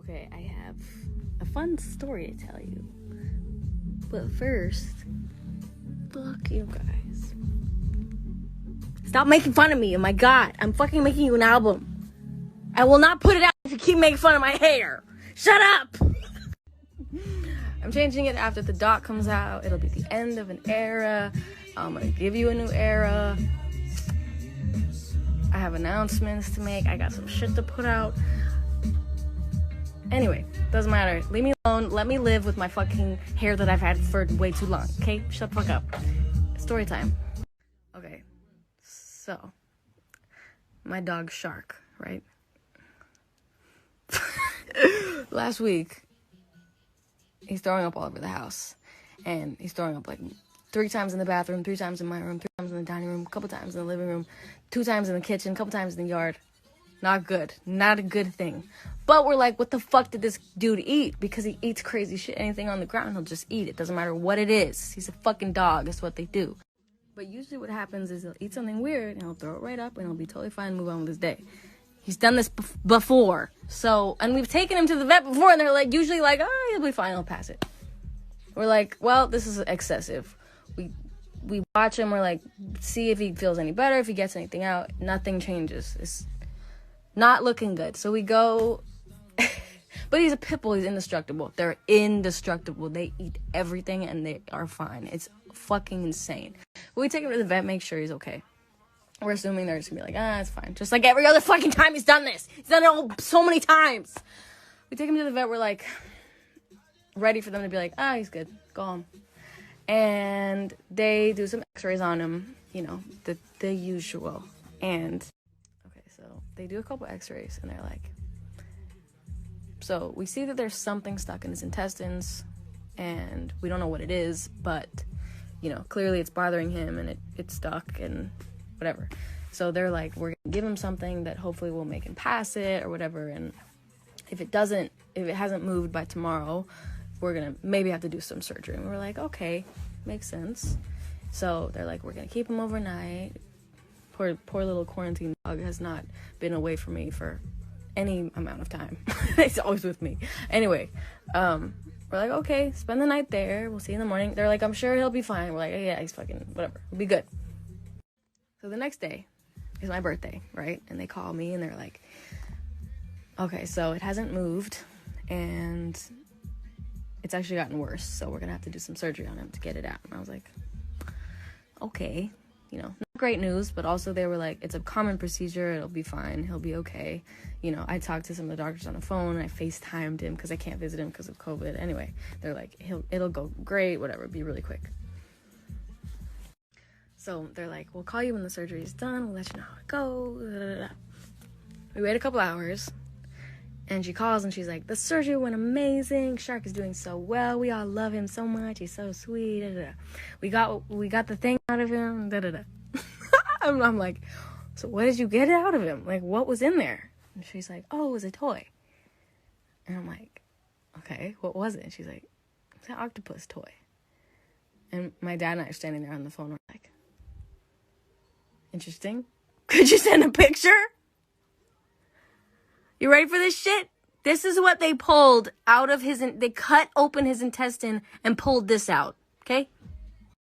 Okay, I have a fun story to tell you. But first, fuck you guys. Stop making fun of me. Oh my god, I'm fucking making you an album. I will not put it out if you keep making fun of my hair. Shut up! I'm changing it after the doc comes out. It'll be the end of an era. I'm gonna give you a new era. I have announcements to make. I got some shit to put out. Anyway, doesn't matter. Leave me alone. Let me live with my fucking hair that I've had for way too long. Okay? Shut the fuck up. Story time. Okay. So, my dog Shark, right? Last week, he's throwing up all over the house. And he's throwing up like 3 times in the bathroom, 3 times in my room, 3 times in the dining room, a couple times in the living room, 2 times in the kitchen, a couple times in the yard. Not good. Not a good thing. But we're like, what the fuck did this dude eat? Because he eats crazy shit. Anything on the ground, he'll just eat it. Doesn't matter what it is. He's a fucking dog. That's what they do. But usually what happens is he'll eat something weird and he'll throw it right up and he'll be totally fine and move on with his day. He's done this before. So, and we've taken him to the vet before and they're like, usually like, oh, he'll be fine. He'll pass it. We're like, well, this is excessive. We watch him. We're like, see if he feels any better. If he gets anything out. Nothing changes. It's not looking good. So we go, but he's a pit bull. He's indestructible. They're indestructible. They eat everything and they are fine. It's fucking insane. But we take him to the vet, make sure he's okay. We're assuming they're just gonna be like, it's fine. Just like every other fucking time he's done this. He's done it so many times. We take him to the vet. We're like, ready for them to be like, he's good. Go home. And they do some x-rays on him. You know, the usual. And so they do a couple x-rays and they're like, so we see that there's something stuck in his intestines and we don't know what it is, but you know, clearly it's bothering him and it's stuck and whatever. So they're like, we're gonna give him something that hopefully will make him pass it or whatever, and if it hasn't moved by tomorrow, we're gonna maybe have to do some surgery. And we're like, okay, makes sense. So they're like, we're gonna keep him overnight. Poor little quarantine dog has not been away from me for any amount of time. He's always with me. Anyway, we're like, okay, spend the night there. We'll see you in the morning. They're like, I'm sure he'll be fine. We're like, yeah, he's fucking whatever. We'll be good. So the next day is my birthday, right? And they call me and they're like, okay, so it hasn't moved and it's actually gotten worse. So we're gonna have to do some surgery on him to get it out. And I was like, okay. You know, not great news, but also they were like, it's a common procedure. It'll be fine. He'll be okay. You know, I talked to some of the doctors on the phone and I FaceTimed him because I can't visit him because of COVID. Anyway, they're like, it'll go great, whatever, be really quick. So they're like, we'll call you when the surgery is done. We'll let you know how it goes. Da, da, da. We wait a couple hours and she calls and she's like, the surgery went amazing. Shark is doing so well. We all love him so much. He's so sweet. Da, da, da. We got the thing out of him. Da, da, da. I'm like, so what did you get out of him? Like, what was in there? And she's like, oh, it was a toy. And I'm like, okay, what was it? And she's like, it's an octopus toy. And my dad and I are standing there on the phone. We're like, interesting. Could you send a picture? You ready for this shit? This is what they pulled out of they cut open his intestine and pulled this out, okay?